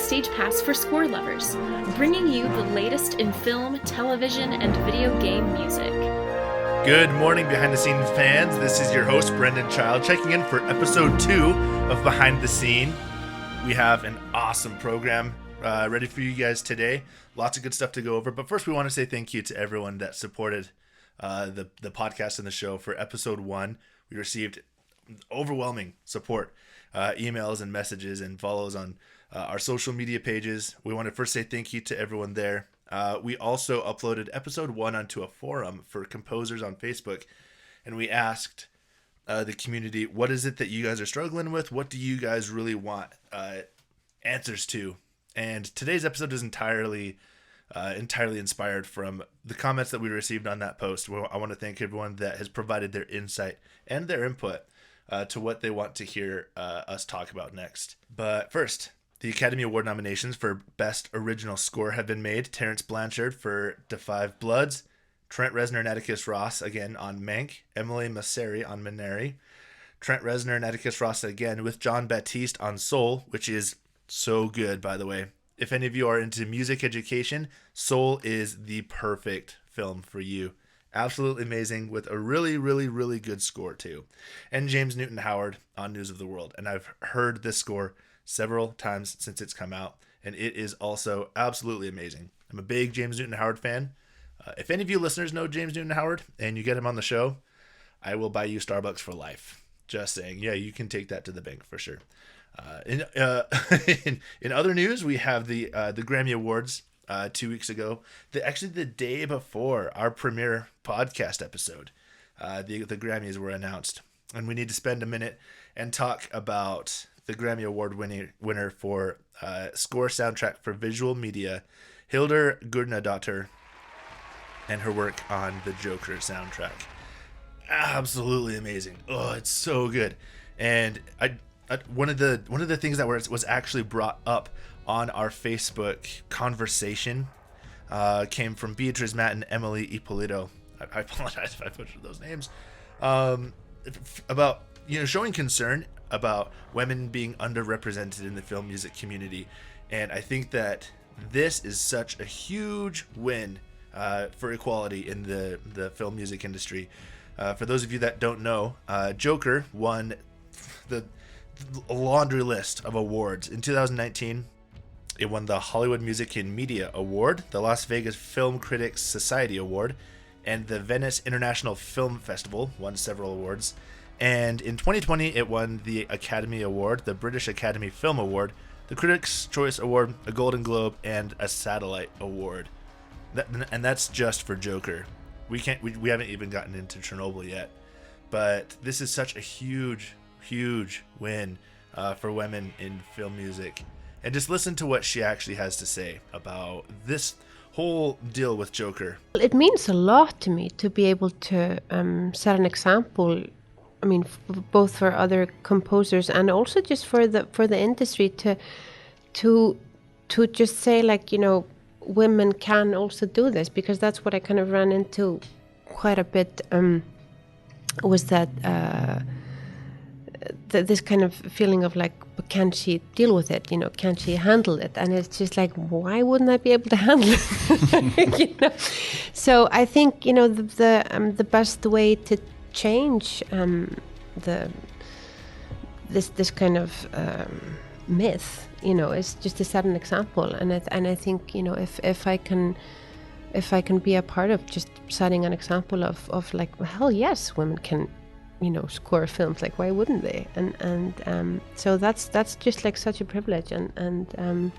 Backstage Pass for score lovers, bringing you the latest in film, television, and video game music. Good morning, Behind the Scene fans. This is your host, Brendan Child, checking in for episode 2 of Behind the Scene. We have an awesome program ready for you guys today. Lots of good stuff to go over. But first, we want to say thank you to everyone that supported the podcast and the show for episode 1. We received overwhelming support, emails and messages and follows on our social media pages. We want to first say thank you to everyone there. We also uploaded episode 1 onto a forum for composers on Facebook, and we asked the community, what is it that you guys are struggling with? What do you guys really want answers to? And today's episode is entirely inspired from the comments that we received on that post. Well, I want to thank everyone that has provided their insight and their input to what they want to hear us talk about next. But first, the Academy Award nominations for Best Original Score have been made. Terrence Blanchard for Da 5 Bloods, Trent Reznor and Atticus Ross again on Mank, Emily Masseri on Minari, Trent Reznor and Atticus Ross again with John Baptiste on Soul, which is so good, by the way. If any of you are into music education, Soul is the perfect film for you. Absolutely amazing, with a really, really, really good score too. And James Newton Howard on News of the World. And I've heard this score several times since it's come out, and it is also absolutely amazing. I'm a big James Newton Howard fan. If any of you listeners know James Newton Howard and you get him on the show, I will buy you Starbucks for life. Just saying. Yeah, you can take that to the bank for sure. In other news, we have the Grammy Awards 2 weeks ago. Actually, the day before our premiere podcast episode, the Grammys were announced, and we need to spend a minute and talk about the Grammy Award winner for score soundtrack for visual media, Hildur Gudnadottir, and her work on the Joker soundtrack. Absolutely amazing. Oh, it's so good. And one of the things that was actually brought up on our Facebook conversation came from Beatrice Matt and Emily Ippolito. I apologize if I butchered those names. About showing concern about women being underrepresented in the film music community, and I think that this is such a huge win for equality in the film music industry. For those of you that don't know, Joker won a laundry list of awards. In 2019, it won the Hollywood Music and Media Award, the Las Vegas Film Critics Society Award, and the Venice International Film Festival won several awards. And in 2020, it won the Academy Award, the British Academy Film Award, the Critics' Choice Award, a Golden Globe, and a Satellite Award. And that's just for Joker. We haven't even gotten into Chernobyl yet. But this is such a huge win for women in film music. And just listen to what she actually has to say about this whole deal with Joker. It means a lot to me to be able to set an example. I mean, both for other composers and also just for the industry to just say, like, women can also do this, because that's what I kind of ran into quite a bit. Was that this kind of feeling of like, but can she deal with it? Can she handle it? And it's just like, why wouldn't I be able to handle it? So I think the best way to change this kind of myth, is just to set an example. And I think if I can be a part of just setting an example of like, well, hell yes, women can score films, like, why wouldn't they? And so that's just like such a privilege, and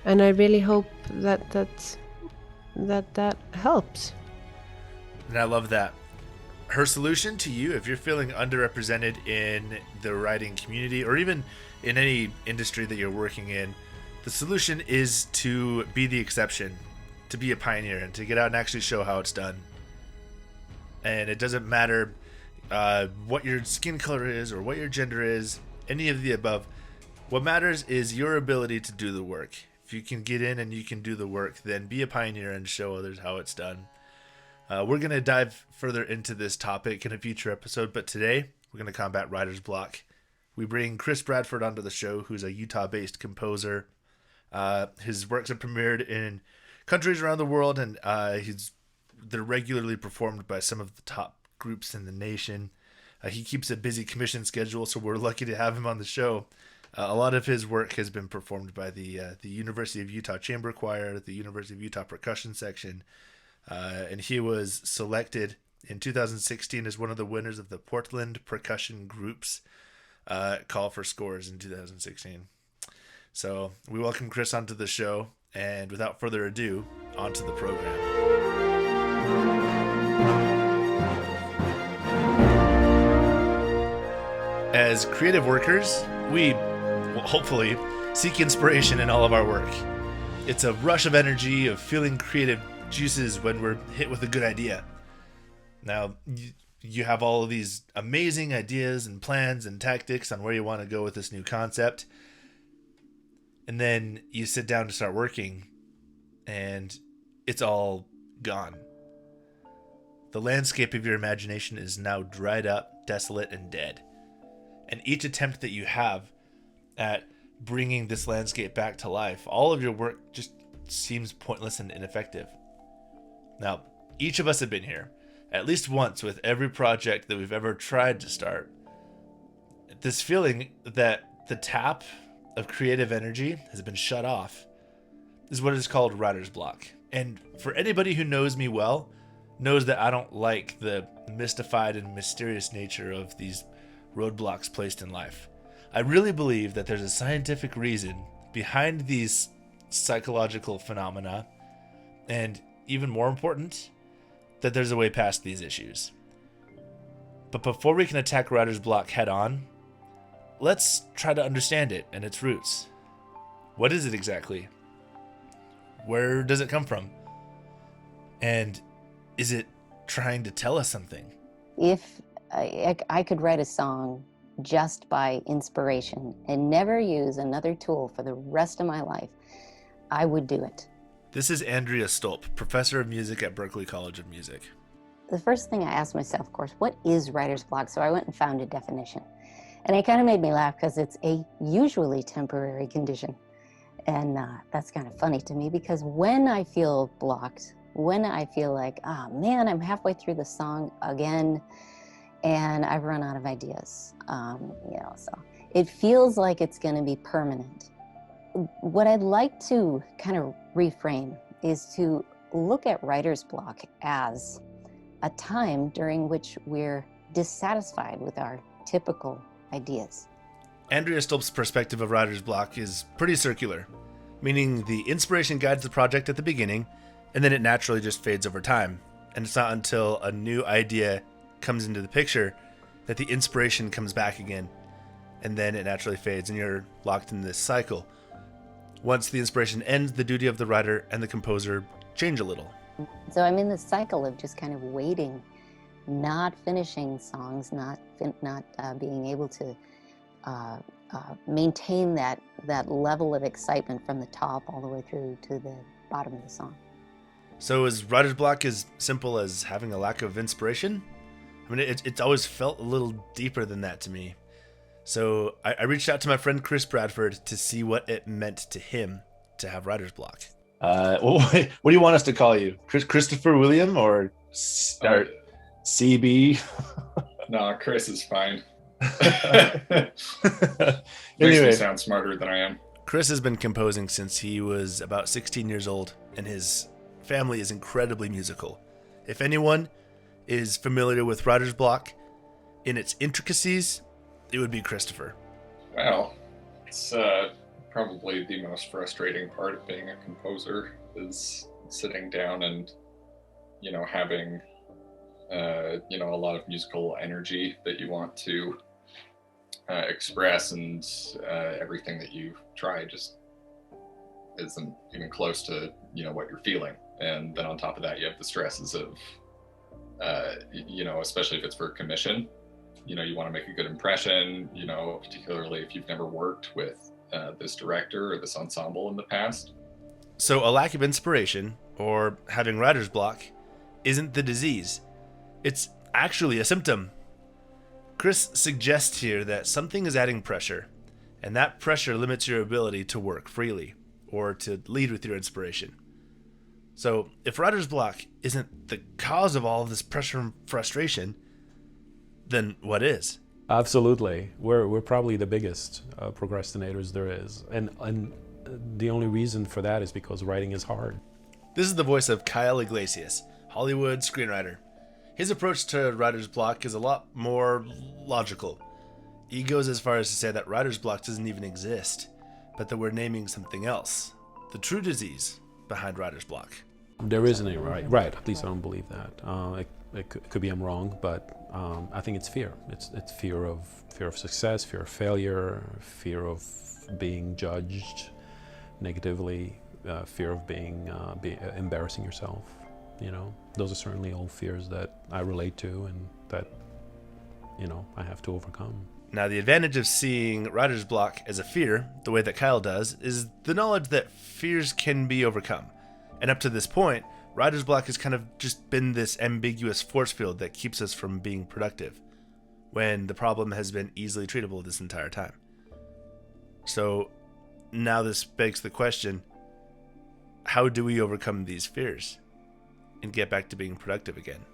I really hope that helps. And I love that. Her solution to you, if you're feeling underrepresented in the writing community or even in any industry that you're working in, the solution is to be the exception, to be a pioneer, and to get out and actually show how it's done. And it doesn't matter what your skin color is or what your gender is, any of the above. What matters is your ability to do the work. If you can get in and you can do the work, then be a pioneer and show others how it's done. We're going to dive further into this topic in a future episode, but today we're going to combat writer's block. We bring Chris Bradford onto the show, who's a Utah-based composer, His works have premiered in countries around the world, and they're regularly performed by some of the top groups in the nation. He keeps a busy commission schedule, so we're lucky to have him on the show. A lot of his work has been performed by the University of Utah Chamber Choir, the University of Utah Percussion Section, and he was selected in 2016 as one of the winners of the Portland Percussion Group's Call for Scores in 2016. So we welcome Chris onto the show, and without further ado, onto the program. As creative workers, we will hopefully seek inspiration in all of our work. It's a rush of energy, of feeling creative juices when we're hit with a good idea. Now, you have all of these amazing ideas and plans and tactics on where you want to go with this new concept. And then you sit down to start working, and it's all gone. The landscape of your imagination is now dried up, desolate, and dead. And each attempt that you have at bringing this landscape back to life, all of your work just seems pointless and ineffective. Now, each of us have been here, at least once with every project that we've ever tried to start. This feeling that the tap of creative energy has been shut off is what is called writer's block. And for anybody who knows me well, knows that I don't like the mystified and mysterious nature of these roadblocks placed in life. I really believe that there's a scientific reason behind these psychological phenomena, and even more important, that there's a way past these issues. But before we can attack writer's block head on, let's try to understand it and its roots. What is it exactly? Where does it come from? And is it trying to tell us something? If I could write a song just by inspiration and never use another tool for the rest of my life, I would do it. This is Andrea Stolp, professor of music at Berklee College of Music. The first thing I asked myself, of course, what is writer's block? So I went and found a definition. And it kind of made me laugh because it's a usually temporary condition. And that's kind of funny to me, because when I feel blocked, when I feel like, man, I'm halfway through the song again, and I've run out of ideas, so it feels like it's going to be permanent. What I'd like to kind of reframe is to look at writer's block as a time during which we're dissatisfied with our typical ideas. Andrea Stolp's perspective of writer's block is pretty circular, meaning the inspiration guides the project at the beginning, and then it naturally just fades over time. And it's not until a new idea comes into the picture that the inspiration comes back again, and then it naturally fades, and you're locked in this cycle. Once the inspiration ends, the duty of the writer and the composer change a little. So I'm in this cycle of just kind of waiting, not finishing songs, not being able to maintain that level of excitement from the top all the way through to the bottom of the song. So is writer's block as simple as having a lack of inspiration? I mean, it's always felt a little deeper than that to me. So I reached out to my friend Chris Bradford to see what it meant to him to have writer's block. What do you want us to call you? Christopher William or CB? No, Chris is fine. Anyway, Makes me sound smarter than I am. Chris has been composing since he was about 16 years old, and his family is incredibly musical. If anyone is familiar with writer's block in its intricacies, it would be Christopher. Well, it's probably the most frustrating part of being a composer is sitting down and, having, a lot of musical energy that you want to express, and everything that you try just isn't even close to, what you're feeling. And then on top of that, you have the stresses of, especially if it's for a commission, you want to make a good impression, particularly if you've never worked with this director or this ensemble in the past. So a lack of inspiration, or having writer's block, isn't the disease. It's actually a symptom. Chris suggests here that something is adding pressure, and that pressure limits your ability to work freely, or to lead with your inspiration. So if writer's block isn't the cause of all of this pressure and frustration, then what is? Absolutely. We're probably the biggest procrastinators there is. And the only reason for that is because writing is hard. This is the voice of Kyle Iglesias, Hollywood screenwriter. His approach to writer's block is a lot more logical. He goes as far as to say that writer's block doesn't even exist, but that we're naming something else, the true disease behind writer's block. There isn't any right. At least I don't believe that. It could be I'm wrong, but I think it's fear. It's fear of success, fear of failure, fear of being judged negatively, fear of being embarrassing yourself. You know, those are certainly all fears that I relate to and that, you know, I have to overcome. Now, the advantage of seeing writer's block as a fear, the way that Kyle does, is the knowledge that fears can be overcome. And up to this point, writer's block has kind of just been this ambiguous force field that keeps us from being productive, when the problem has been easily treatable this entire time. So now this begs the question, how do we overcome these fears and get back to being productive again?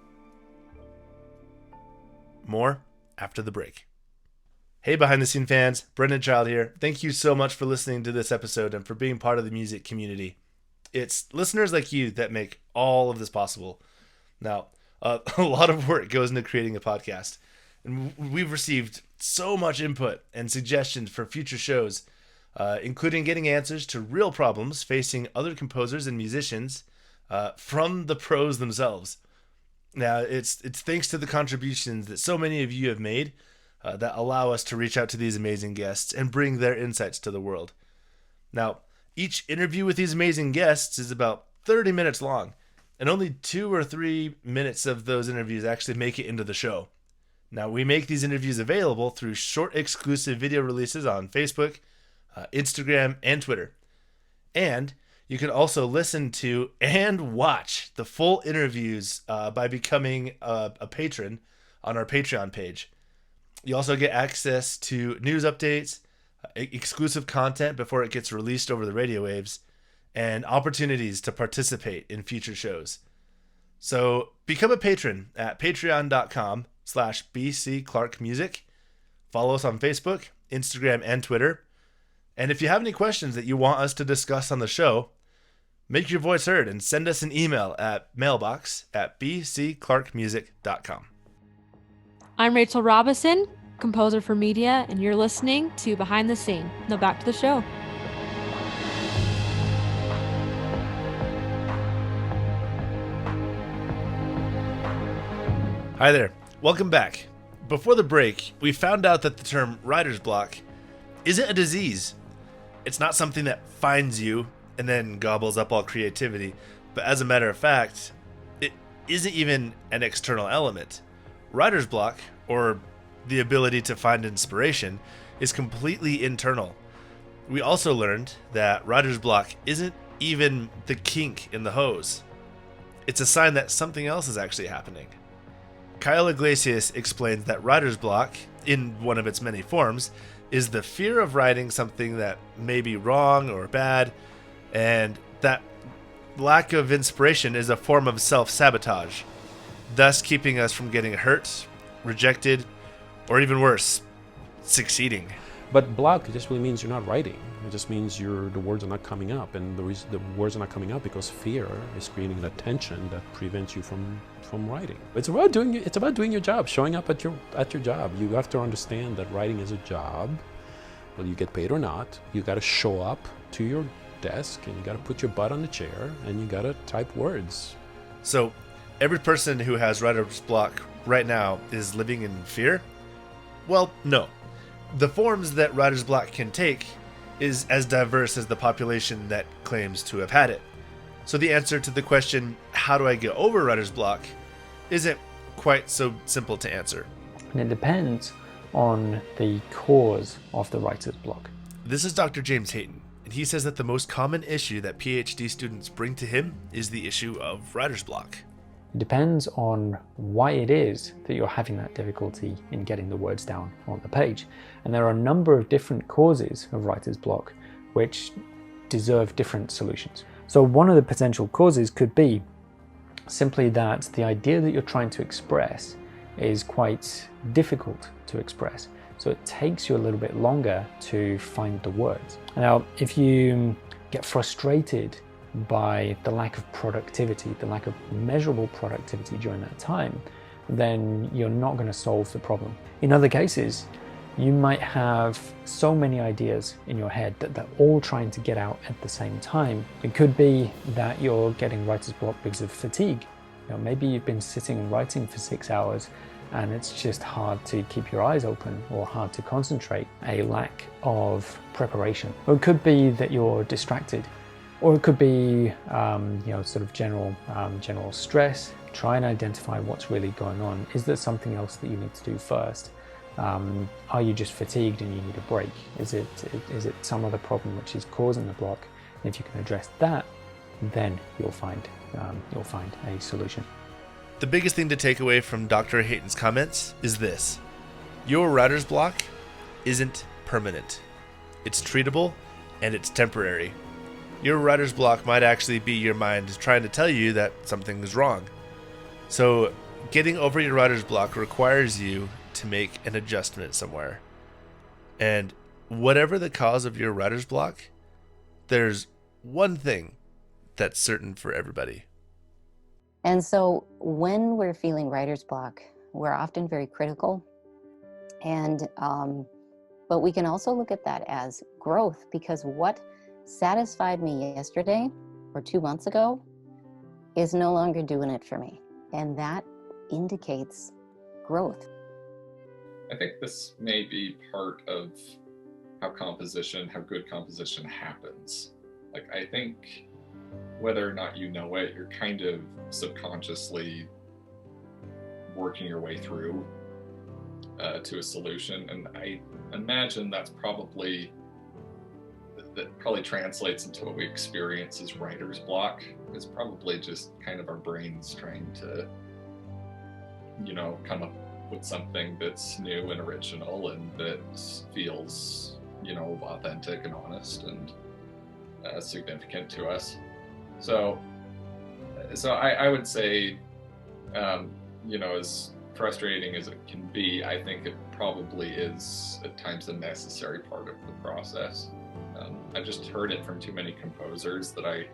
More after the break. Hey, behind the scene fans, Brendan Child here. Thank you so much for listening to this episode and for being part of the music community. It's listeners like you that make all of this possible. Now, a lot of work goes into creating a podcast, and we've received so much input and suggestions for future shows, including getting answers to real problems facing other composers and musicians from the pros themselves. Now, it's thanks to the contributions that so many of you have made that allow us to reach out to these amazing guests and bring their insights to the world. Now, each interview with these amazing guests is about 30 minutes long, and only 2 or 3 minutes of those interviews actually make it into the show. Now, we make these interviews available through short exclusive video releases on Facebook, Instagram, and Twitter. And you can also listen to and watch the full interviews by becoming a patron on our Patreon page. You also get access to news updates, exclusive content before it gets released over the radio waves, and opportunities to participate in future shows. So become a patron at patreon.com/bcclarkmusic. Follow us on Facebook, Instagram, and Twitter. And if you have any questions that you want us to discuss on the show, make your voice heard and send us an email at mailbox@bcclarkmusic.com. I'm Rachel Robison, composer for media, and you're listening to Behind the Scene. Now back to the show. Hi there. Welcome back. Before the break, we found out that the term writer's block isn't a disease. It's not something that finds you and then gobbles up all creativity, but as a matter of fact, it isn't even an external element. Writer's block, or the ability to find inspiration, is completely internal. We also learned that writer's block isn't even the kink in the hose. It's a sign that something else is actually happening. Kyle Iglesias explains that writer's block, in one of its many forms, is the fear of writing something that may be wrong or bad, and that lack of inspiration is a form of self-sabotage, thus keeping us from getting hurt, rejected, or even worse, succeeding. But block just really means you're not writing. It just means the words are not coming up, and the words are not coming up because fear is creating a tension that prevents you from writing. It's about doing your job, showing up at your job. You have to understand that writing is a job, whether you get paid or not. You got to show up to your desk, and you got to put your butt on the chair, and you got to type words. So, every person who has writer's block right now is living in fear? Well, no. The forms that writer's block can take is as diverse as the population that claims to have had it. So the answer to the question, how do I get over writer's block, isn't quite so simple to answer. And it depends on the cause of the writer's block. This is Dr. James Hayton, and he says that the most common issue that PhD students bring to him is the issue of writer's block. It depends on why it is that you're having that difficulty in getting the words down on the page. And there are a number of different causes of writer's block, which deserve different solutions. So one of the potential causes could be simply that the idea that you're trying to express is quite difficult to express. So it takes you a little bit longer to find the words. Now, if you get frustrated by the lack of productivity, the lack of measurable productivity during that time, then you're not going to solve the problem. In other cases, you might have so many ideas in your head that they're all trying to get out at the same time. It could be that you're getting writer's block because of fatigue. Maybe you've been sitting and writing for 6 hours and it's just hard to keep your eyes open or hard to concentrate, a lack of preparation. Or it could be that you're distracted, or it could be sort of general stress. Try and identify what's really going on. Is there something else that you need to do first? Are you just fatigued and you need a break? Is it some other problem which is causing the block? And if you can address that, then you'll find a solution. The biggest thing to take away from Dr. Hayton's comments is this: your writer's block isn't permanent. It's treatable and it's temporary. Your writer's block might actually be your mind trying to tell you that something is wrong. So getting over your writer's block requires you to make an adjustment somewhere. And whatever the cause of your writer's block, there's one thing that's certain for everybody. And so when we're feeling writer's block, we're often very critical. And but we can also look at that as growth, because what satisfied me yesterday or 2 months ago is no longer doing it for me. And that indicates growth. I think this may be part of how good composition happens. Like, I think whether or not you know it, you're kind of subconsciously working your way through to a solution. And I imagine that probably translates into what we experience as writer's block. It's probably just kind of our brains trying to, come up with something that's new and original and that feels, authentic and honest and significant to us. So I would say, as frustrating as it can be, I think it probably is at times a necessary part of the process. I just heard it from too many composers that I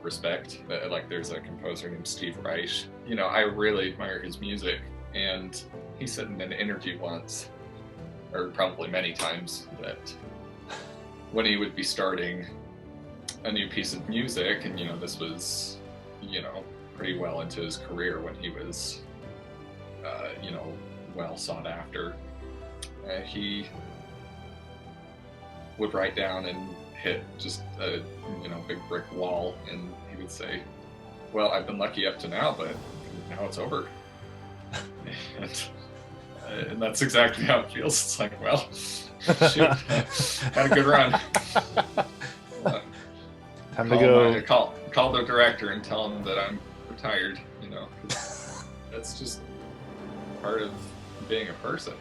respect. Like, there's a composer named Steve Reich. I really admire his music, and he said in an interview once, or probably many times, that when he would be starting a new piece of music, and this was pretty well into his career when he was well sought after, he would write down and hit just a big brick wall, and he would say, well, I've been lucky up to now, but now it's over. and that's exactly how it feels. It's like, well, shoot, had a good run. Time to go. Call the director and tell him that I'm retired. That's just part of being a person,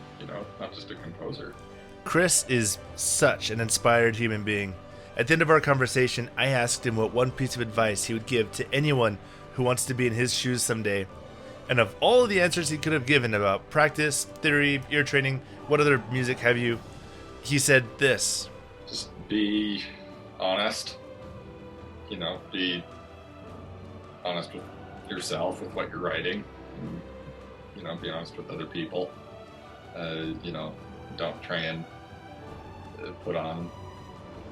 not just a composer. Chris is such an inspired human being. At the end of our conversation, I asked him what one piece of advice he would give to anyone who wants to be in his shoes someday. And of all of the answers he could have given about practice, theory, ear training, what other music have you, he said this: just be honest. Be honest with yourself, with what you're writing. And, be honest with other people. Don't try and put on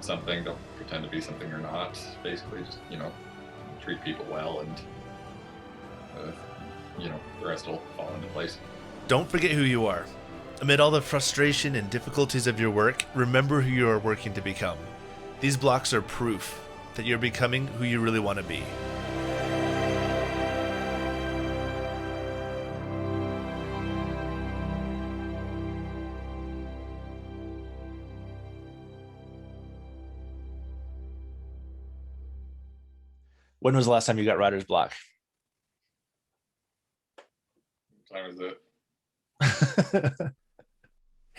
something. Don't pretend to be something you're not. Basically, just treat people well, and the rest will fall into place. Don't forget who you are. Amid all the frustration and difficulties of your work, remember who you are working to become. These blocks are proof that you're becoming who you really want to be. When was the last time you got writer's block? What time is it?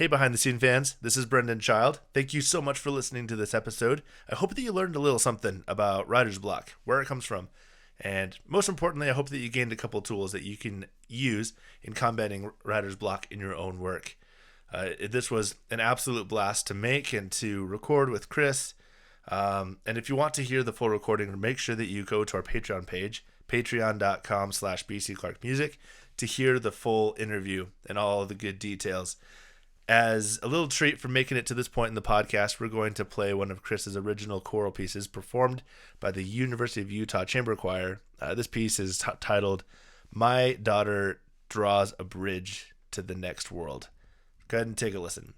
Hey, behind the scene fans, this is Brendan Child. Thank you so much for listening to this episode. I hope that you learned a little something about writer's block, where it comes from, and most importantly, I hope that you gained a couple tools that you can use in combating writer's block in your own work. This was an absolute blast to make and to record with Chris. And if you want to hear the full recording, make sure that you go to our Patreon page, patreon.com/bcclarkmusic, to hear the full interview and all of the good details. As a little treat for making it to this point in the podcast, we're going to play one of Chris's original choral pieces performed by the University of Utah Chamber Choir. This piece is titled, My Daughter Draws a Bridge to the Next World. Go ahead and take a listen.